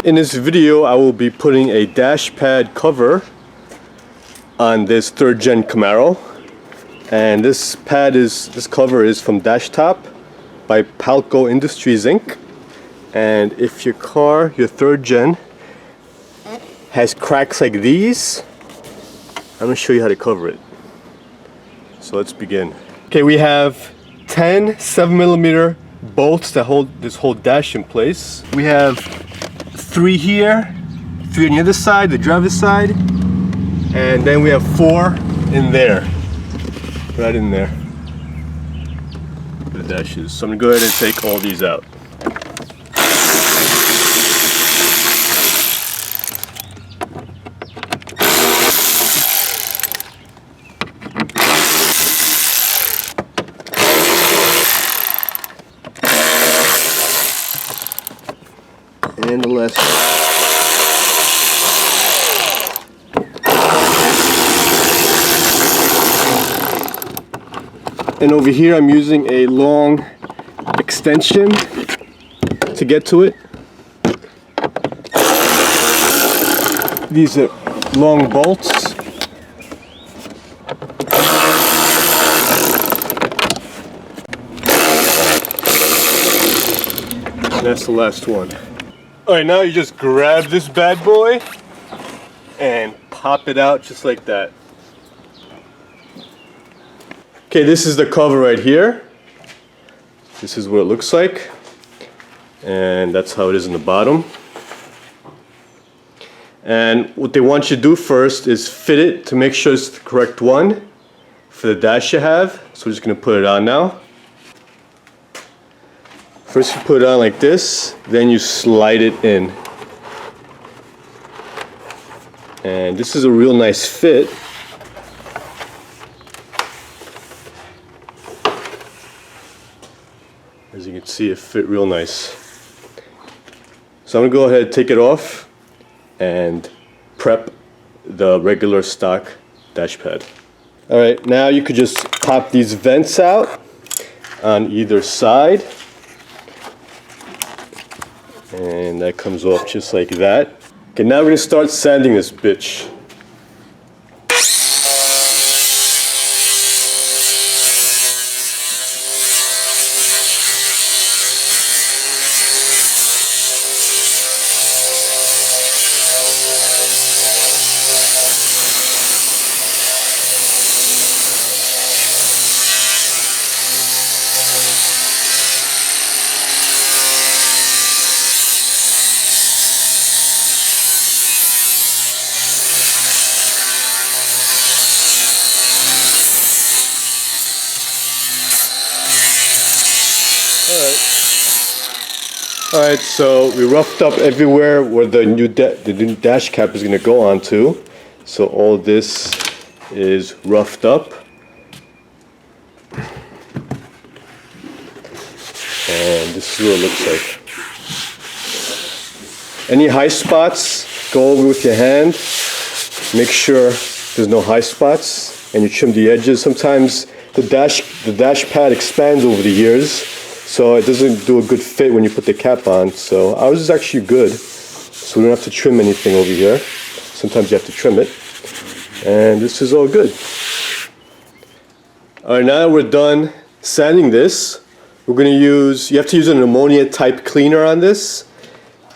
In this video, I will be putting a dash pad cover on this third-gen Camaro, and this cover is from Dash Top by Palco Industries Inc. And if your third-gen has cracks like these, I'm going to show you how to cover it. So let's begin. Okay, we have 10 7mm bolts that hold this whole dash in place. We have 3 here, 3 on the other side, the driver's side, and then we have 4 in there, right in there, the dashes. So I'm gonna go ahead and take all these out. And the last one. And over here I'm using a long extension to get to it. These are long bolts. And that's the last one. Alright, now you just grab this bad boy and pop it out just like that. Okay, this is the cover right here. This is what it looks like. And that's how it is in the bottom. And what they want you to do first is fit it to make sure it's the correct one for the dash you have. So we're just going to put it on now. First you put it on like this, then you slide it in. And this is a real nice fit. As you can see, it fit real nice. So I'm gonna go ahead and take it off and prep the regular stock dash pad. Alright, now you could just pop these vents out on either side. And that comes off just like that. Okay, now we're gonna start sanding this bitch. Alright, so we roughed up everywhere where the new dash cap is going to go onto. So all this is roughed up. And this is what it looks like. Any high spots, go over with your hand. Make sure there's no high spots and you trim the edges. Sometimes the dash pad expands over the years, so it doesn't do a good fit when you put the cap on. So ours is actually good, so we don't have to trim anything over here. Sometimes you have to trim it, and this is all good. Alright, now that we're done sanding this, we're going to you have to use an ammonia type cleaner on this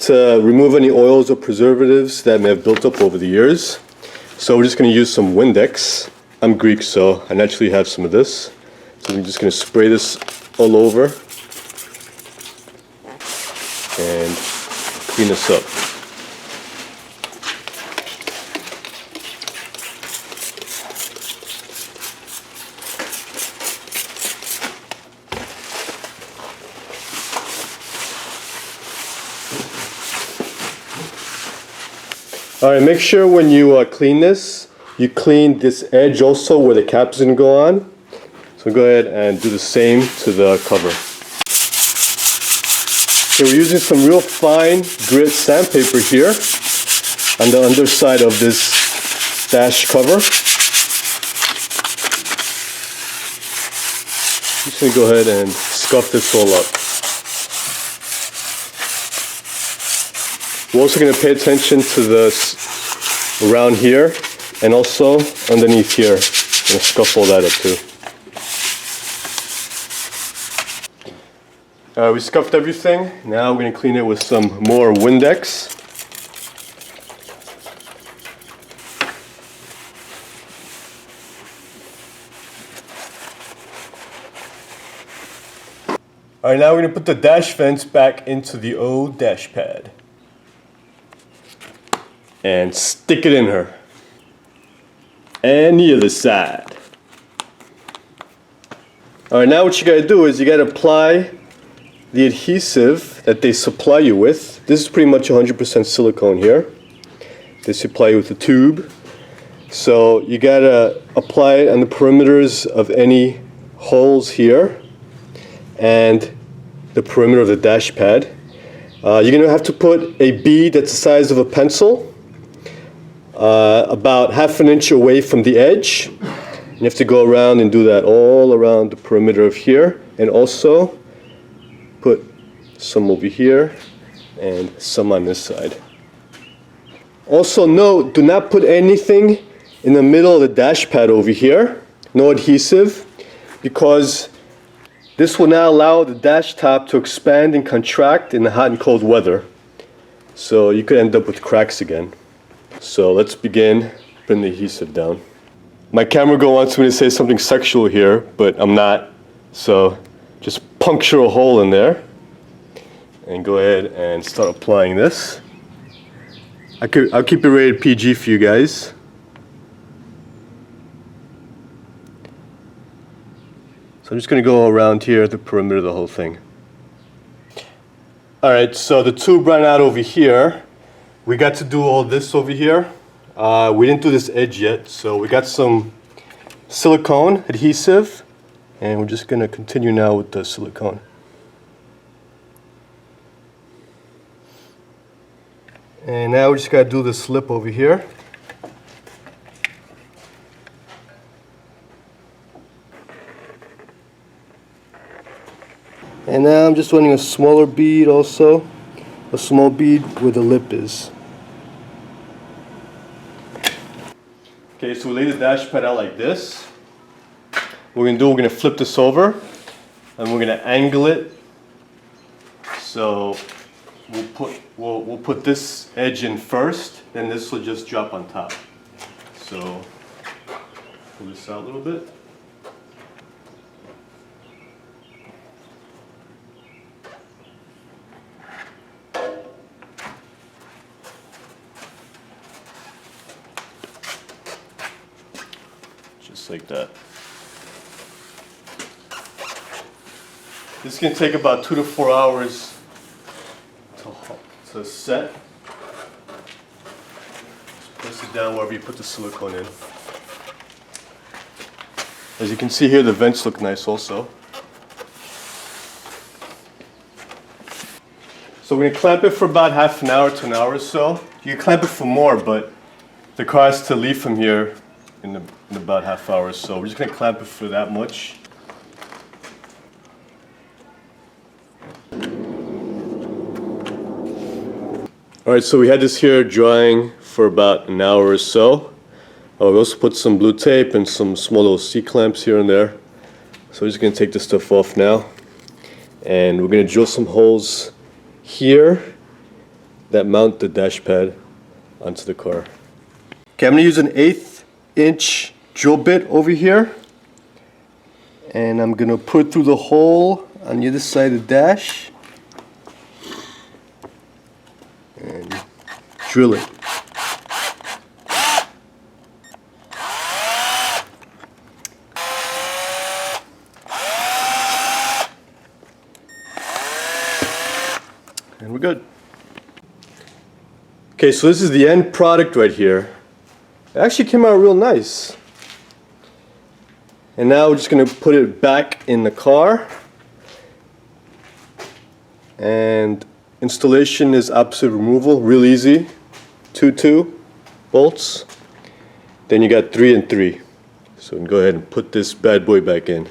to remove any oils or preservatives that may have built up over the years. So we're just going to use some Windex. I'm Greek, so I naturally have some of this. So I'm just going to spray this all over and clean this up. Alright, make sure when you clean this, you clean this edge also where the cap is going to go on. So go ahead and do the same to the cover. Okay, we're using some real fine grit sandpaper here on the underside of this dash cover. I'm just going to go ahead and scuff this all up. We're also going to pay attention to the around here and also underneath here. I'm going to scuff all that up too. We scuffed everything. Now we're going to clean it with some more Windex. Alright, now we're going to put the dash vents back into the old dash pad. And stick it in her. And the other side. Alright, now what you gotta do is you gotta apply the adhesive that they supply you with. This is pretty much 100% silicone here. They supply you with a tube. So you gotta apply it on the perimeters of any holes here and the perimeter of the dash pad. You're gonna have to put a bead that's the size of a pencil about ½ an inch away from the edge. You have to go around and do that all around the perimeter of here, and also put some over here and some on this side. Also note, do not put anything in the middle of the dash pad over here, no adhesive, because this will not allow the dash top to expand and contract in the hot and cold weather. So you could end up with cracks again. So let's begin putting the adhesive down. My camera girl wants me to say something sexual here, but I'm not. So just puncture a hole in there and go ahead and start applying this. I'll keep it rated PG for you guys. So I'm just going to go around here at the perimeter of the whole thing. Alright, so the tube ran out over here. We got to do all this over here. We didn't do this edge yet, so we got some silicone adhesive, and we're just going to continue now with the silicone. And now we just got to do the slip over here. And now I'm just running a smaller bead also, a small bead where the lip is. Okay, so we lay the dash pad out like this. What we're going to flip this over and we're going to angle it. So we'll put this edge in first, then this will just drop on top. So pull this out a little bit. Just like that. This can take about 2 to 4 hours to set. Just press it down wherever you put the silicone in. As you can see here, the vents look nice also. So we're going to clamp it for about ½ an hour to an hour or so. You can clamp it for more, but the car has to leave from here in about ½ hour or so. We're just going to clamp it for that much. Alright, so we had this here drying for about an hour or so. We also put some blue tape and some small little C-clamps here and there. So we're just going to take this stuff off now. And we're going to drill some holes here that mount the dash pad onto the car. Okay, I'm going to use an 1/8 inch drill bit over here. And I'm going to put it through the hole on the other side of the dash. And drill it. And we're good. Okay, so this is the end product right here. It actually came out real nice. And now we're just going to put it back in the car. And installation is opposite removal, real easy. 2 bolts. Then you got 3 and 3. So we can go ahead and put this bad boy back in.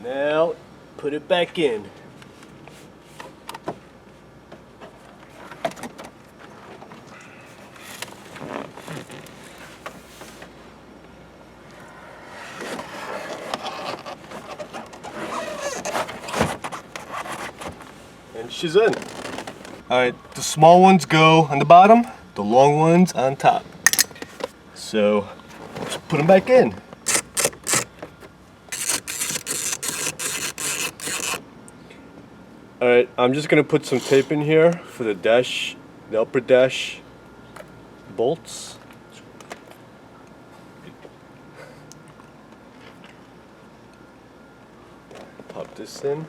Now put it back in. And she's in. Alright, the small ones go on the bottom, the long ones on top. So, let's put them back in. Alright, I'm just gonna put some tape in here for the dash, the upper dash bolts. Pop this in.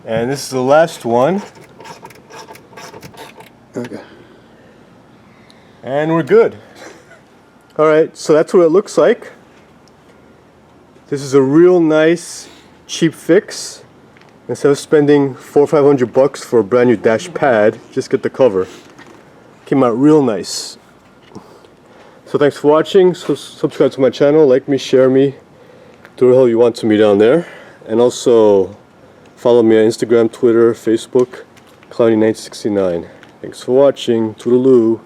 And this is the last one. Okay. And we're good. Alright, so that's what it looks like. This is a real nice, cheap fix. Instead of spending $400 or $500 for a brand new dash pad, just get the cover. Came out real nice. So thanks for watching. So subscribe to my channel, like me, share me, do the hell you want to me down there. And also follow me on Instagram, Twitter, Facebook, Cloudy969. Thanks for watching. Toodaloo.